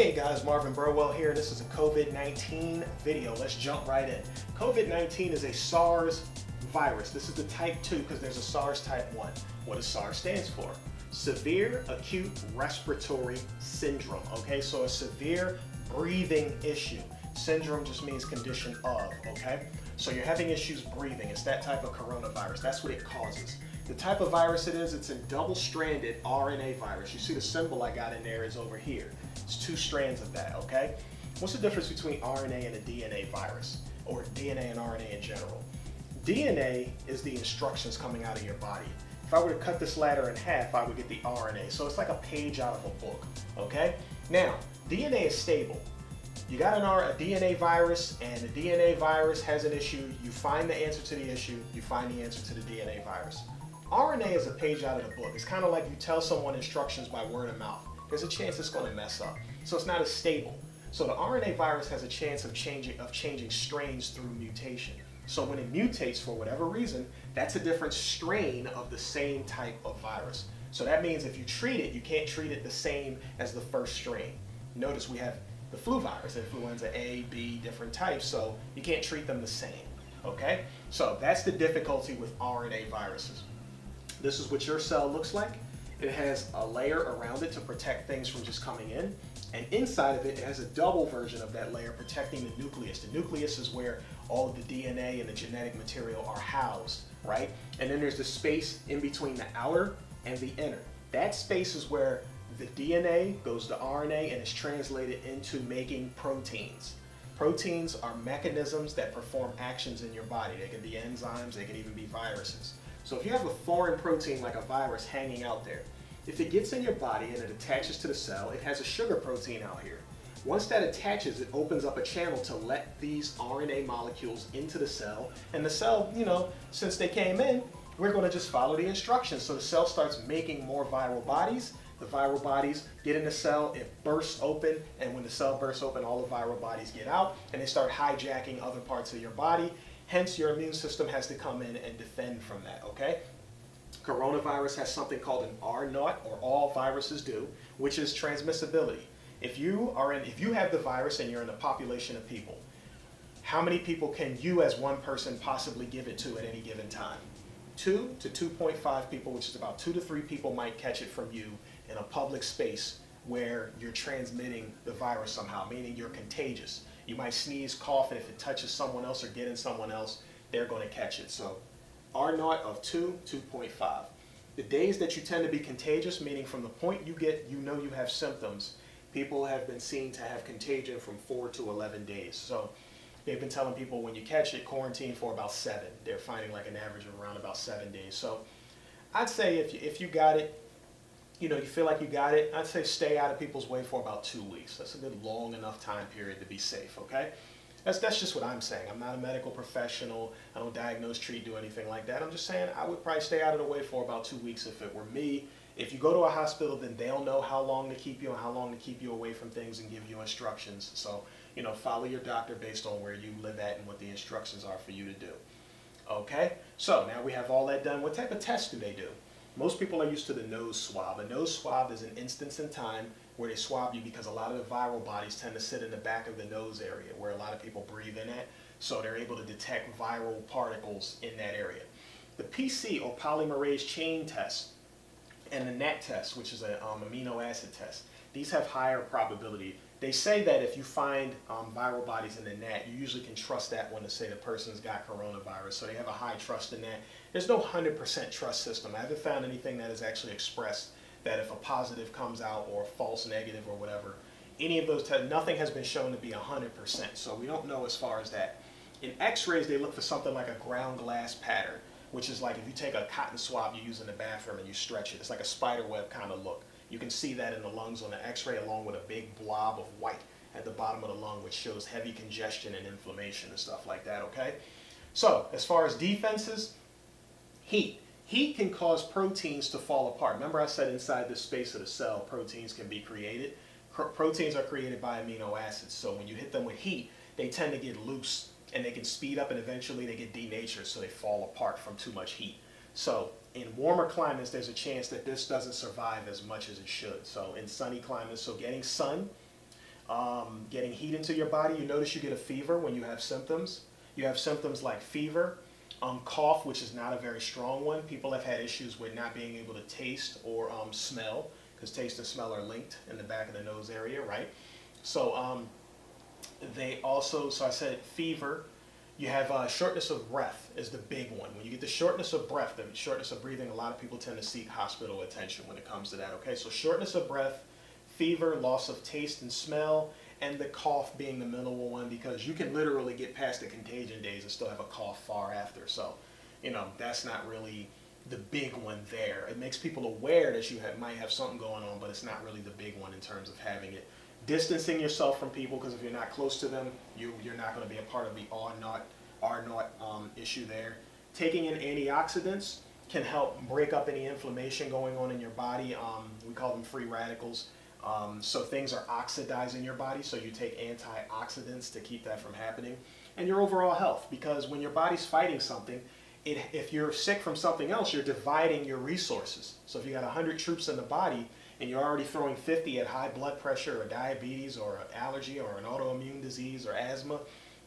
Hey guys, Marvin Burwell here. This is a COVID-19 video. Let's jump right in. COVID-19 is a SARS virus. This is the type 2 because there's a SARS type 1. What does SARS stands for? Severe Acute Respiratory Syndrome. Okay, so a severe breathing issue. Syndrome just means condition of, okay? So you're having issues breathing. It's that type of coronavirus. That's what it causes. The type of virus it is, it's a double-stranded RNA virus. You see the symbol I got in there is over here. It's 2 strands of that, okay? What's the difference between RNA and a DNA virus, or DNA and RNA in general? DNA is the instructions coming out of your body. If I were to cut this ladder in half, I would get the RNA. So it's like a page out of a book, okay? Now, DNA is stable. You got a DNA virus, and the DNA virus has an issue. You find the answer to the issue. You find the answer to the DNA virus. RNA is a page out of the book. It's kind of like you tell someone instructions by word of mouth. There's a chance it's going to mess up. So it's not as stable. So the RNA virus has a chance of changing strains through mutation. So when it mutates for whatever reason, that's a different strain of the same type of virus. So that means if you treat it, you can't treat it the same as the first strain. Notice we have the flu virus, influenza A, B, different types, so you can't treat them the same, okay? So that's the difficulty with RNA viruses. This is what your cell looks like. It has a layer around it to protect things from just coming in, and inside of it, it has a double version of that layer protecting the nucleus. The nucleus is where all of the DNA and the genetic material are housed, right? And then there's the space in between the outer and the inner. That space is where the DNA goes to RNA and is translated into making proteins. Proteins are mechanisms that perform actions in your body. They can be enzymes, they can even be viruses. So if you have a foreign protein like a virus hanging out there, if it gets in your body and it attaches to the cell, it has a sugar protein out here. Once that attaches, it opens up a channel to let these RNA molecules into the cell, and the cell, since they came in, we're going to just follow the instructions. So the cell starts making more viral bodies. The viral bodies get in the cell, it bursts open, and when the cell bursts open, all the viral bodies get out, and they start hijacking other parts of your body. Hence, your immune system has to come in and defend from that, okay? Coronavirus has something called an R0, or all viruses do, which is transmissibility. If you have the virus and you're in a population of people, how many people can you as one person possibly give it to at any given time? 2 to 2.5 people, which is about 2 to 3 people might catch it from you in a public space where you're transmitting the virus somehow, meaning you're contagious. You might sneeze, cough, and if it touches someone else or get in someone else, they're going to catch it. So R0 of 2, 2.5. The days that you tend to be contagious, meaning from the point you have symptoms, people have been seen to have contagion from 4 to 11 days. So they've been telling people when you catch it, quarantine for about 7. They're finding like an average of around about 7 days. So I'd say if you got it, you feel like you got it, I'd say stay out of people's way for about 2 weeks. That's a good long enough time period to be safe, okay? That's just what I'm saying. I'm not a medical professional. I don't diagnose, treat, do anything like that. I'm just saying I would probably stay out of the way for about 2 weeks if it were me. If you go to a hospital, then they'll know how long to keep you and how long to keep you away from things and give you instructions. So, follow your doctor based on where you live at and what the instructions are for you to do. Okay? So now we have all that done. What type of tests do they do? Most people are used to the nose swab. A nose swab is an instance in time where they swab you because a lot of the viral bodies tend to sit in the back of the nose area where a lot of people breathe in at, so they're able to detect viral particles in that area. The PC, or polymerase chain test, and the NAT test, which is an amino acid test, these have higher probability. They say that if you find viral bodies in the NAT, you usually can trust that one to say the person's got coronavirus. So they have a high trust in that. There's no 100% trust system. I haven't found anything that is actually expressed that if a positive comes out or a false negative or whatever, any of those tests, nothing has been shown to be 100%. So we don't know as far as that. In X-rays, they look for something like a ground glass pattern, which is like if you take a cotton swab you use in the bathroom and you stretch it. It's like a spider web kind of look. You can see that in the lungs on the X-ray along with a big blob of white at the bottom of the lung, which shows heavy congestion and inflammation and stuff like that, okay? So as far as defenses, heat. Heat can cause proteins to fall apart. Remember I said inside the space of the cell, proteins can be created? Proteins are created by amino acids, so when you hit them with heat, they tend to get loose and they can speed up and eventually they get denatured, so they fall apart from too much heat. So in warmer climates, there's a chance that this doesn't survive as much as it should. So in sunny climates, so getting sun getting heat into your body. You notice you get a fever when you have symptoms. You have symptoms like fever, cough, which is not a very strong one. People have had issues with not being able to taste or smell, because taste and smell are linked in the back of the nose area, right? So so I said fever. You have shortness of breath is the big one. When you get the shortness of breath, the shortness of breathing, a lot of people tend to seek hospital attention when it comes to that, okay? So shortness of breath, fever, loss of taste and smell, and the cough being the minimal one, because you can literally get past the contagion days and still have a cough far after. So, that's not really the big one there. It makes people aware that you might have something going on, but it's not really the big one in terms of having it. Distancing yourself from people, because if you're not close to them, you're not going to be a part of the R0 issue there. Taking in antioxidants can help break up any inflammation going on in your body. We call them free radicals. So things are oxidizing your body, so you take antioxidants to keep that from happening. And your overall health, because when your body's fighting something, if you're sick from something else, you're dividing your resources. So if you got 100 troops in the body, and you're already throwing 50 at high blood pressure or diabetes or an allergy or an autoimmune disease or asthma,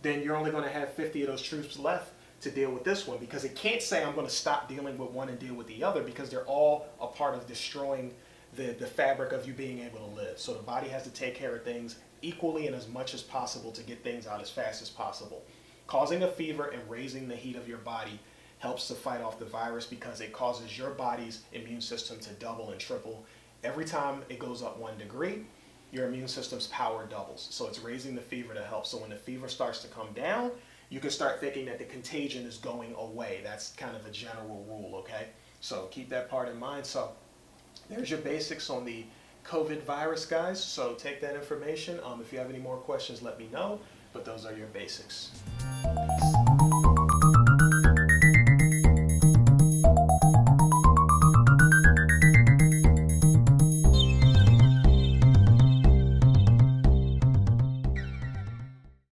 then you're only going to have 50 of those troops left to deal with this one, because it can't say I'm going to stop dealing with one and deal with the other, because they're all a part of destroying the fabric of you being able to live. So the body has to take care of things equally and as much as possible to get things out as fast as possible. Causing a fever and raising the heat of your body helps to fight off the virus, because it causes your body's immune system to double and triple. Every time it goes up 1 degree, your immune system's power doubles. So it's raising the fever to help. So when the fever starts to come down, you can start thinking that the contagion is going away. That's kind of a general rule, okay? So keep that part in mind. So there's your basics on the COVID virus, guys. So take that information. If you have any more questions, let me know. But those are your basics.